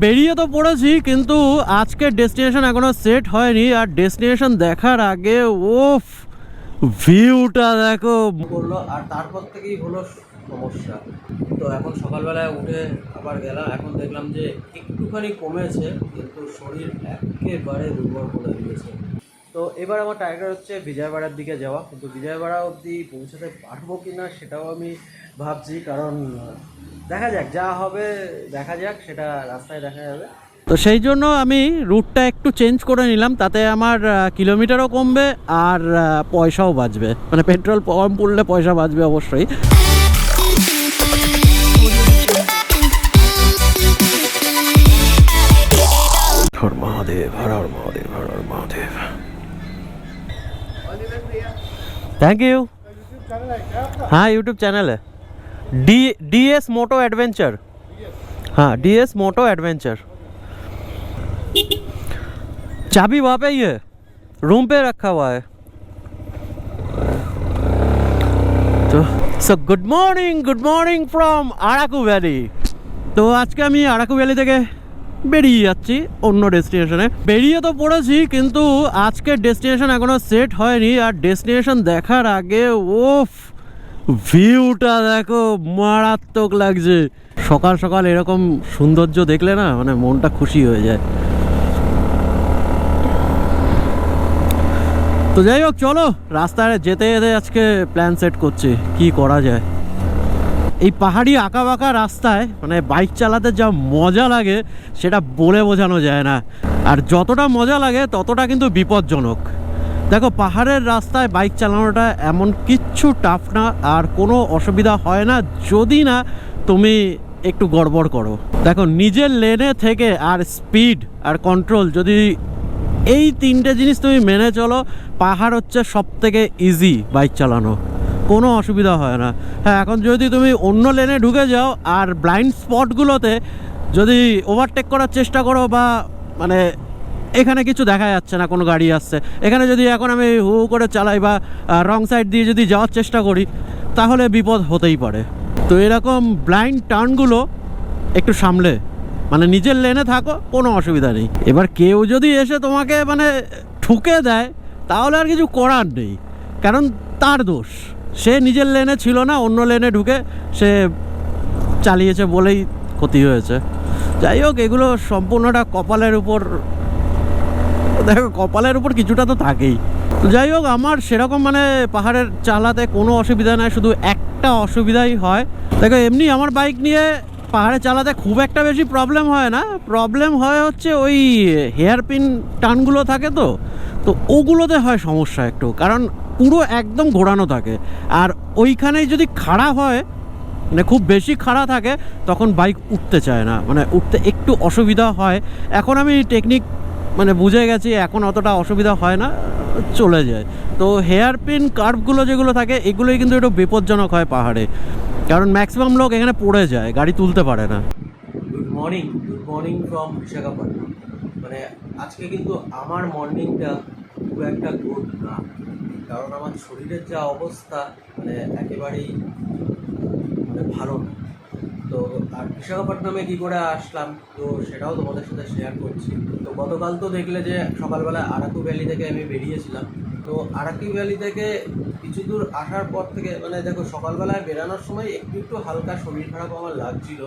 বেরিয়ে তো পড়েছি, কিন্তু আজকের ডেস্টিনেশন এখনো সেট হয়নি। আর ডেস্টিনেশন দেখার আগে ওফ, ভিউটা দেখো বললো। আর তারপর থেকেই হলো সমস্যা। তো এখন সকালবেলায় উঠে আবার গেলাম, এখন দেখলাম যে একটুখানি কমেছে, কিন্তু শরীর একেবারে দুর্বল করে দিয়েছে। তো এবার আমার টার্গেট হচ্ছে বিজয়বাড়ার দিকে যাওয়া, কিন্তু বিজয়বাড়া অবধি পৌঁছাতে পারবো কি না সেটাও আমি ভাবছি। কারণ দেখা যাক, যা হবে দেখা যাক, সেটা রাস্তায় দেখা যাবে। তো সেই জন্য আমি রুটটা একটু চেঞ্জ করে নিলাম, তাতে আমার কিলোমিটারও কমবে আর পয়সাও বাঁচবে। মানে পেট্রোল কম পড়লে পয়সা বাঁচবে অবশ্যই। হর মহাদেব, হর হর মহাদেব, হর হর মহাদেব। Thank you. हाँ, यूट्यूब चैनल है DS मोटो एडवेंचर। हाँ, DS मोटो एडवेंचर। चाबी वहाँ पे ही है, रूम पे रखा हुआ है। तो good morning from Araku valley. তো আজকে আমি আরাকু ভ্যালি থেকে বেরিয়ে যাচ্ছি অন্য ডেস্টিনেশনে। বেরিয়ে তো পড়েছি, কিন্তু আজকের ডেস্টিনেশন এখনো সেট হয়নি। আর ডেস্টিনেশন দেখার আগে ওফ, ভিউটা দেখো, মারাত্মক লাগছে। সকাল সকাল এরকম সৌন্দর্য দেখলে না, মানে মনটা খুশি হয়ে যায়। তো যাই হোক, চলো রাস্তায় যেতে যেতে আজকে প্ল্যান সেট করছি কি করা যায়। এই পাহাড়ি আঁকা বাঁকা রাস্তায় মানে বাইক চালাতে যা মজা লাগে সেটা বলে বোঝানো যায় না। আর যতটা মজা লাগে ততটা কিন্তু বিপজ্জনক। দেখো, পাহাড়ের রাস্তায় বাইক চালানোটা এমন কিচ্ছু টাফ না, আর কোনো অসুবিধা হয় না যদি না তুমি একটু গড়বড় করো। দেখো, নিজের লেনে থেকে আর স্পিড আর কন্ট্রোল, যদি এই তিনটে জিনিস তুমি মেনে চলো, পাহাড় হচ্ছে সব থেকে ইজি বাইক চালানো, কোনো অসুবিধা হয় না। হ্যাঁ, এখন যদি তুমি অন্য লেনে ঢুকে যাও আর ব্লাইন্ড স্পটগুলোতে যদি ওভারটেক করার চেষ্টা করো, বা মানে এখানে কিছু দেখা যাচ্ছে না, কোনো গাড়ি আসছে, এখানে যদি এখন আমি হু করে চালাই বা রং সাইড দিয়ে যদি যাওয়ার চেষ্টা করি, তাহলে বিপদ হতেই পারে। তো এরকম ব্লাইন্ড টার্নগুলো একটু সামলে মানে নিজের লেনে থাকো, কোনো অসুবিধা নেই। এবার কেউ যদি এসে তোমাকে মানে ঠুকে দেয়, তাহলে আর কিছু করার নেই, কারণ তার দোষ। সে নিজের লেনে ছিল না, অন্য লেনে ঢুকে সে চালিয়েছে বলেই ক্ষতি হয়েছে। যাই হোক, এগুলো সম্পূর্ণটা কপালের উপর। দেখো, কপালের উপর কিছুটা তো থাকেই। তো যাই হোক, আমার সেরকম মানে পাহাড়ের চালাতে কোনো অসুবিধা নাই, শুধু একটা অসুবিধাই হয়। দেখো, এমনি আমার বাইক নিয়ে পাহাড়ে চালাতে খুব একটা বেশি প্রবলেম হয় না। প্রবলেম হয় হচ্ছে ওই হেয়ার পিন টার্নগুলো থাকে, তো ওগুলোতে হয় সমস্যা একটু, কারণ পুরো একদম ঘোরানো থাকে। আর ওইখানেই যদি খাড়া হয়, মানে খুব বেশি খাড়া থাকে, তখন বাইক উঠতে চায় না, মানে উঠতে একটু অসুবিধা হয়। এখন আমি টেকনিক মানে বুঝে গেছি, এখন অতটা অসুবিধা হয় না, চলে যায়। তো হেয়ার পিন কার্ভগুলো যেগুলো থাকে, এগুলোই কিন্তু একটু বিপজ্জনক হয় পাহাড়ে, কারণ ম্যাক্সিমাম লোক এখানে পড়ে যায়, গাড়ি তুলতে পারে না। Good morning from Visakhapatnam. মানে আজকে কিন্তু আমার মর্নিংটা খুব একটা গুড না, কারণ আমার শরীরের যা অবস্থা মানে একেবারেই মানে ভালো না। তো আর বিশাখাপট্টনমে কী করে আসলাম, তো সেটাও তোমাদের সাথে শেয়ার করছি। তো গতকাল তো দেখলে যে সকালবেলা আরাকু ভ্যালি থেকে আমি বেরিয়েছিলাম। তো আরাকু ভ্যালি থেকে কিছু দূর আসার পর থেকে মানে দেখো, সকালবেলায় বেরানোর সময় একটু হালকা শরীর খারাপ আমার লাগছিল,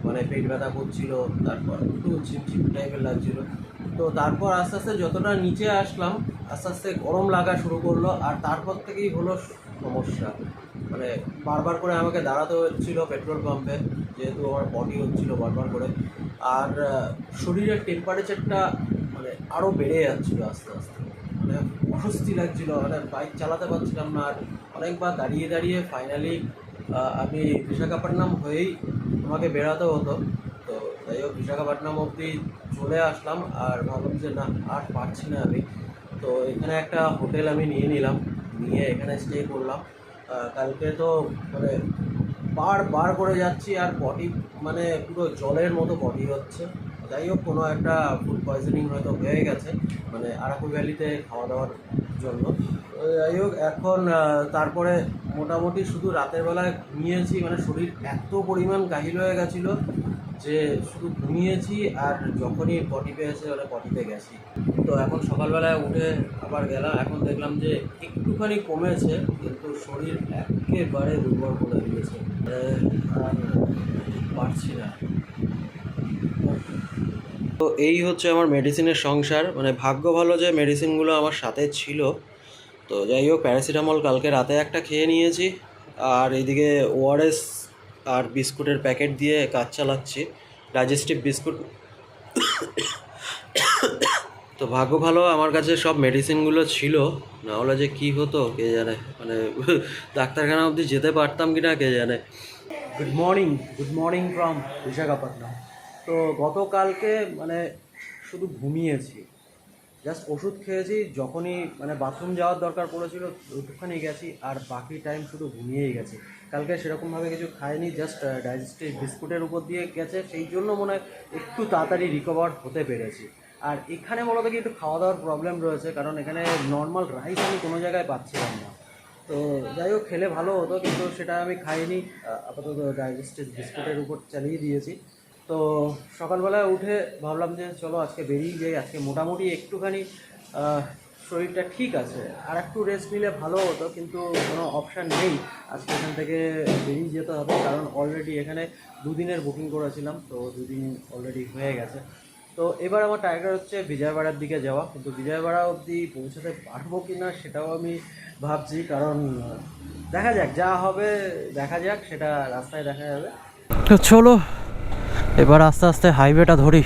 মানে পেট ব্যথা করছিল, তারপর একটু ঝিমঝিম টাইপের লাগছিল। তো তারপর আস্তে আস্তে যতটা নিচে আসলাম, আস্তে আস্তে গরম লাগা শুরু করলো। আর তারপর থেকেই হলো সমস্যা, মানে বারবার করে আমাকে দাঁড়াতে হচ্ছিলো পেট্রোল পাম্পে, যেহেতু আমার বডি হচ্ছিলো বারবার করে। আর শরীরের টেম্পারেচারটা মানে আরও বেড়ে যাচ্ছিলো আস্তে আস্তে, মানে অস্বস্তি লাগছিলো, মানে বাইক চালাতে পারছিলাম না। আর অনেকবার দাঁড়িয়ে দাঁড়িয়ে ফাইনালি আমি বিশাখাপট্টনম হয়েই আমাকে বেরাতে হতো। তো যাই হোক, বিশাখাপট্টনম অবধি চলে আসলাম, আর ভাবলাম যে না, আর পারছি না আমি। তো এখানে একটা হোটেল আমি নিয়ে নিলাম, নিয়ে এখানে স্টে করলাম। কালকে তো মানে বার করে যাচ্ছি, আর বডি মানে পুরো জলের মতো বডি হচ্ছে। যাই হোক, কোনো একটা ফুড পয়জনিং হয়তো হয়ে গেছে মানে আরাকু ভ্যালিতে খাওয়া দাওয়ার জন্য। যাই হোক, এখন তারপরে মোটামুটি শুধু রাতের বেলায় ঘুমিয়েছি, মানে শরীর এত পরিমাণ কাহিল হয়ে গেছিলো যে শুধু ঘুমিয়েছি আর যখনই পটি পেয়েছে ওরা পটিতে গেছি। তো এখন সকালবেলায় উঠে আবার গেলাম, এখন দেখলাম যে একটুখানি কমেছে, কিন্তু শরীর একেবারে দুর্বল করে দিয়েছে, আর পারছি না। তো এই হচ্ছে আমার মেডিসিনের সংসার। মানে ভাগ্য ভালো যে মেডিসিনগুলো আমার সাথে ছিল। তো যাই হোক, প্যারাসিটামল কালকে রাতে একটা খেয়ে নিয়েছি, আর এইদিকে ওআরএস আর বিস্কুটের প্যাকেট দিয়ে কাজ চালাচ্ছি, ডাইজেস্টিভ বিস্কুট। তো ভাগ্য ভালো আমার কাছে সব মেডিসিনগুলো ছিল, না হলে যে কী হতো কে জানে, মানে ডাক্তারখানা অবধি যেতে পারতাম কি না কে জানে। Good morning from Visakhapatnam. তো গতকালকে মানে শুধু ঘুমিয়েছি, জাস্ট ওষুধ খেয়েছি, যখনই মানে বাথরুম যাওয়ার দরকার পড়েছিল ওইটুখানি গেছি, আর বাকি টাইম শুধু ঘুমিয়েই গেছি। কালকে সেরকমভাবে কিছু খাইনি, জাস্ট ডাইজেস্টিভ বিস্কুটের উপর দিয়ে গেছে, সেই জন্য মনে হয় একটু তাড়াতাড়ি রিকভার হতে পেরেছি। আর এখানে বলতে কি একটু খাওয়া দাওয়ার প্রবলেম রয়েছে, কারণ এখানে নর্মাল রাইস আমি কোনো জায়গায় পাচ্ছিলাম না। তো যাই হোক, খেলে ভালো হতো, কিন্তু সেটা আমি খাইনি, আপাতত ডাইজেস্টিভ বিস্কুটের উপর চালিয়ে দিয়েছি। তো সকালবেলায় উঠে ভাবলাম যে চলো আজকে বেরিয়ে যাই, আজকে মোটামুটি একটুখানি শরীরটা ঠিক আছে, আর একটু রেস্ট নিলে ভালো হতো, কিন্তু কোনো অপশান নেই, আজকে এখান থেকে বেরিয়ে যেতে হবে, কারণ অলরেডি এখানে 2 দিনের বুকিং করেছিলাম, তো 2 দিন অলরেডি হয়ে গেছে। তো এবার আমার টার্গেট হচ্ছে বিজয়বাড়ার দিকে যাওয়া, কিন্তু বিজয়বাড়া অবধি পৌঁছাতে পারবো কি না সেটাও আমি ভাবছি, কারণ দেখা যাক, যা হবে দেখা যাক, সেটা রাস্তায় দেখা যাবে। তো চলো এবার আস্তে আস্তে হাইওয়েটা ধরি।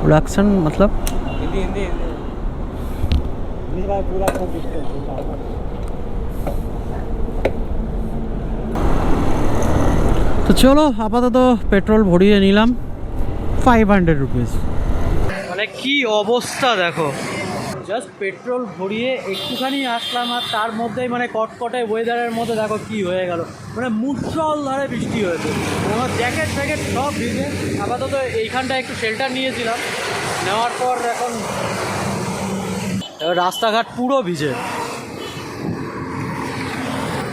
रिलैक्शन मतलब তো চলো আপাতত পেট্রোল ভরিয়ে নিলাম 500 রুপিস। মানে কি অবস্থা দেখো, জাস্ট পেট্রোল ভরিয়ে একটুখানি আসলাম, আর তার মধ্যেই মানে কটকটে ওয়েদারের মধ্যে দেখো কি হয়ে গেল, মানে মুষলধারে বৃষ্টি হয়েছে, আমার জ্যাকেট ফ্যাকেট সব ভিজে। আপাতত এইখানটায় একটু শেল্টার নিয়েছিলাম, নেওয়ার পর এখন রাস্তাঘাট পুরো ভিজে।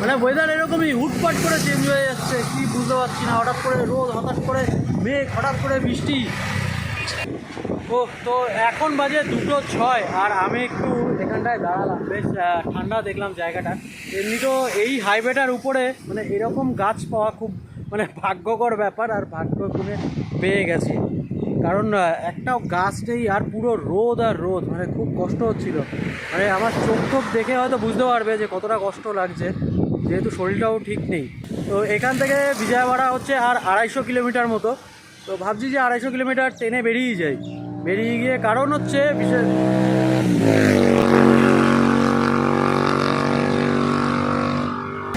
মানে ওয়েদার এরকমই হুটপাট করে চেঞ্জ হয়ে যাচ্ছে, কি বুঝতে পারছি না, হঠাৎ করে রোদ, হঠাৎ করে মেঘ, হঠাৎ করে বৃষ্টি। ও তো এখন বাজে 2:06, আর আমি একটু এখানটায় দাঁড়ালাম, বেশ ঠান্ডা দেখলাম জায়গাটা। এমনিতেও এই হাইওয়েটার উপরে মানে এরকম গাছ পাওয়া খুব মানে ভাগ্যকর ব্যাপার, আর ভাগ্য গুণে পেয়ে গেছি, কারণ একটাও গাছ নেই, আর পুরো রোদ আর রোদ, মানে খুব কষ্ট হচ্ছিল। মানে আমার চোখ দেখে হয়তো বুঝতে পারবে যে কতটা কষ্ট লাগছে, যেহেতু শরীরটাও ঠিক নেই। তো এখান থেকে বিজয়বাড়া হচ্ছে আর 250 কিলোমিটার মতো। তো ভাবছি যে 250 কিলোমিটার ট্রেনে বেরিয়ে যাই, বেরিয়ে গিয়ে, কারণ হচ্ছে বিশেষ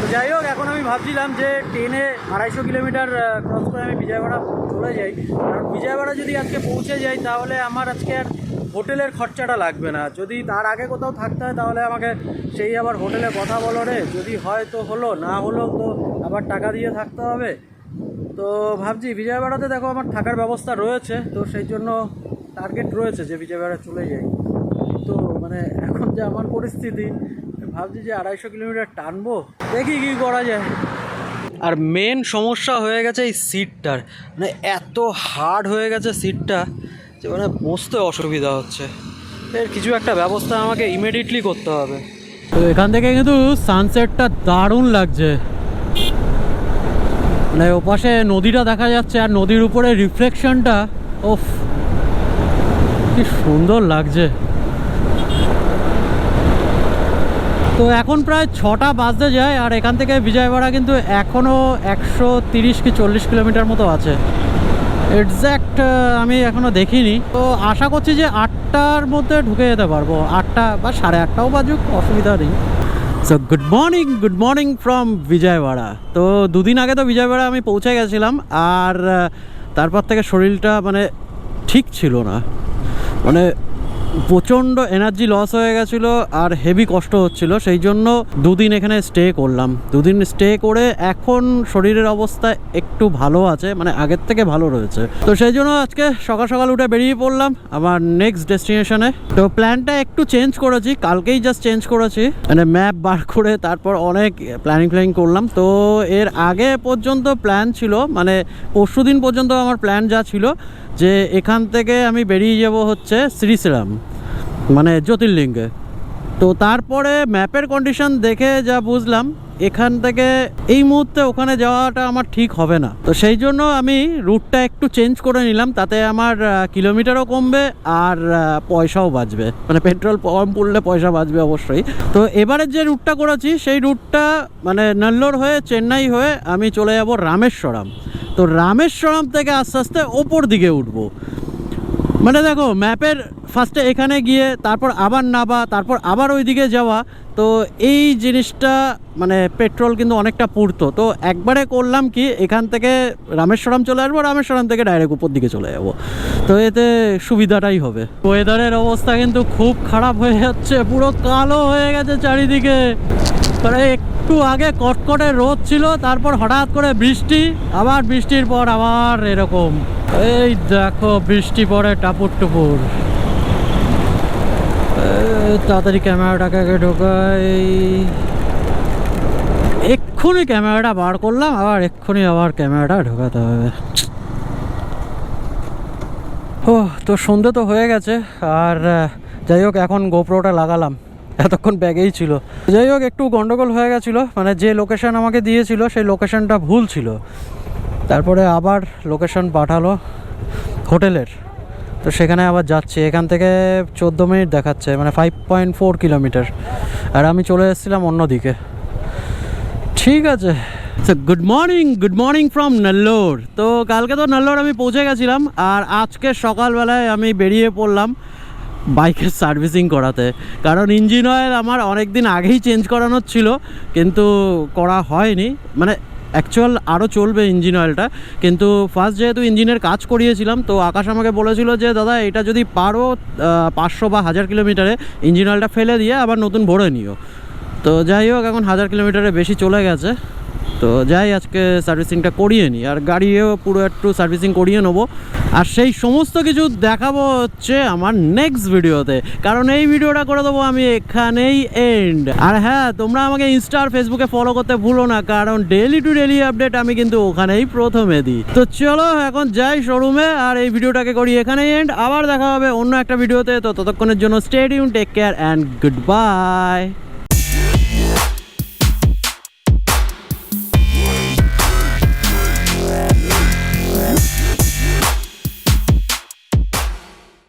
তো যাই হোক, এখন আমি ভাবছিলাম যে ট্রেনে 250 কিলোমিটার ক্রস করে আমি বিজয়বাড়া চলে যাই, কারণ বিজয়বাড়া যদি আজকে পৌঁছে যাই তাহলে আমার আজকে আর হোটেলের খরচাটা লাগবে না। যদি তার আগে কোথাও থাকতে হয় তাহলে আমাকে সেই আবার হোটেলে কথা বলো রে, যদি হয় তো হলো, না হলো তো আবার টাকা দিয়ে থাকতে হবে। তো ভাবছি বিজয়বাড়াতে দেখো আমার থাকার ব্যবস্থা রয়েছে, তো সেই জন্য টার্গেট রয়েছে যে বিজয়বাড়া চলে যাই। তো মানে এখন যে আমার পরিস্থিতি, ভাবছি যে 250 কিলোমিটার টানবো, দেখি কী করা যায়। আর মেন সমস্যা হয়ে গেছে এই সিটটার, মানে এত হার্ড হয়ে গেছে সিটটা যে মানে বসতে অসুবিধা হচ্ছে। এর কিছু একটা ব্যবস্থা আমাকে ইমিডিয়েটলি করতে হবে। তো এখান থেকে কিন্তু সানসেটটা দারুণ লাগছে, মানে ওপাশে নদীটা দেখা যাচ্ছে, আর নদীর উপরে রিফ্লেকশনটা, ওফ কি সুন্দর লাগছে। তো এখন প্রায় 6টা বাজতে যায়, আর এখান থেকে বিজয়বাড়া কিন্তু এখনও 130 কি 40 কিলোমিটার মতো আছে। এক্স্যাক্ট আমি এখনও দেখিনি, তো আশা করছি যে 8টার মধ্যে ঢুকে যেতে পারবো, 8টা বা 8:30টাও বাজুক, অসুবিধা নেই। So good morning from Vijayawada. তো 2 দিন আগে তো বিজয়বাড়া আমি পৌঁছে গেছিলাম, আর তারপর থেকে শরীরটা মানে ঠিক ছিল না, মানে প্রচণ্ড এনার্জি লস হয়ে গেছিলো আর হেভি কষ্ট হচ্ছিল, সেই জন্য 2 দিন এখানে স্টে করলাম। 2 দিন স্টে করে এখন শরীরের অবস্থা একটু ভালো আছে, মানে আগের থেকে ভালো রয়েছে। তো সেই জন্য আজকে সকাল সকাল উঠে বেরিয়ে পড়লাম আমার নেক্সট ডেস্টিনেশনে। তো প্ল্যানটা একটু চেঞ্জ করেছি, কালকেই জাস্ট চেঞ্জ করেছি, মানে ম্যাপ বার করে তারপর অনেক প্ল্যানিং করলাম। তো এর আগে পর্যন্ত প্ল্যান ছিল, মানে পরশু দিন পর্যন্ত আমার প্ল্যান যা ছিল যে এখান থেকে আমি বেরিয়ে যাব হচ্ছে শ্রীশ্রাম, মানে জ্যোতির্লিঙ্গে। তো তারপরে ম্যাপের কন্ডিশন দেখে যা বুঝলাম এখান থেকে এই মুহূর্তে ওখানে যাওয়াটা আমার ঠিক হবে না। তো সেই জন্য আমি রুটটা একটু চেঞ্জ করে নিলাম, তাতে আমার কিলোমিটারও কমবে আর পয়সাও বাঁচবে, মানে পেট্রোল কম পুড়লে পয়সা বাঁচবে অবশ্যই। তো এবারের যে রুটটা করেছি সেই রুটটা মানে নেল্লোর হয়ে চেন্নাই হয়ে আমি চলে যাব রামেশ্বরম। তো রামেশ্বরম থেকে আস্তে আস্তে ওপর দিকে উঠবো। মানে দেখো ম্যাপের ফার্স্টে এখানে গিয়ে তারপর আবার নাবা, তারপর আবার ওই দিকে যাওয়া, তো এই জিনিসটা মানে পেট্রোল কিন্তু অনেকটা পুড়তো। তো একবারে করলাম কি, এখান থেকে রামেশ্বরম চলে আসবো, রামেশ্বরম থেকে ডাইরেক্ট উপর দিকে চলে যাব, তো এতে সুবিধাটাই হবে। ওয়েদারের অবস্থা কিন্তু খুব খারাপ হয়ে যাচ্ছে, পুরো কালো হয়ে গেছে চারিদিকে। মানে একটু আগে কটকটে রোদ ছিল, তারপর হঠাৎ করে বৃষ্টি, আবার বৃষ্টির পর আবার এরকম। এই দেখো বৃষ্টি পড়ে টাপুর টুপুর। তাড়াতাড়ি ক্যামেরাটাকে ঢোকাই। এক্ষুনি ক্যামেরাটা বার করলাম, এক্ষুনি আবার ক্যামেরাটা ঢোকাতে হবে। ও তো সন্ধে তো হয়ে গেছে, আর যাই হোক এখন গোপ্রোটা লাগালাম, এতক্ষণ ব্যাগেই ছিল। যাই হোক একটু গন্ডগোল হয়ে গেছিলো, মানে যে লোকেশন আমাকে দিয়েছিল সেই লোকেশনটা ভুল ছিল। তারপরে আবার লোকেশন পাঠালো হোটেলের, তো সেখানে আবার যাচ্ছি। এখান থেকে 14 মিনিট দেখাচ্ছে, মানে 5.4 কিলোমিটার, আর আমি চলে এসেছিলাম অন্যদিকে। ঠিক আছে, গুড মর্নিং ফ্রম নেল্লোর। তো কালকে তো নেল্লোর আমি পৌঁছে গেছিলাম, আর আজকে সকালবেলায় আমি বেরিয়ে পড়লাম বাইকের সার্ভিসিং করাতে। কারণ ইঞ্জিন অয়েল আমার অনেক দিন আগেই চেঞ্জ করানোর ছিল, কিন্তু করা হয়নি। মানে অ্যাকচুয়াল আরও চলবে ইঞ্জিন অয়েলটা, কিন্তু ফার্স্ট যেহেতু ইঞ্জিনের কাজ করিয়েছিলাম, তো আকাশ আমাকে বলেছিল যে দাদা এটা যদি পারো 500 বা 1000 কিলোমিটারে ইঞ্জিন অয়েলটা ফেলে দিয়ে আবার নতুন ভরে নিও। তো যাই হোক এখন 1000 কিলোমিটারে বেশি চলে গেছে, তো যাই আজকে সার্ভিসিংটা করিয়ে নিই, আর গাড়িও পুরো একটু সার্ভিসিং করিয়ে নেবো। আর সেই সমস্ত কিছু দেখাবো হচ্ছে আমার নেক্সট ভিডিওতে, কারণ এই ভিডিওটা করে দেবো আমি এখানেই এন্ড। আর হ্যাঁ, তোমরা আমাকে ইনস্টা আর ফেসবুকে ফলো করতে ভুলো না, কারণ ডেইলি টু ডেইলি আপডেট আমি কিন্তু ওখানেই প্রথমে দিই। তো চলো এখন যাই শোরুমে, আর এই ভিডিওটাকে করি এখানেই এন্ড। আবার দেখা হবে অন্য একটা ভিডিওতে, তো ততক্ষণের জন্য stay tune, take care and good by.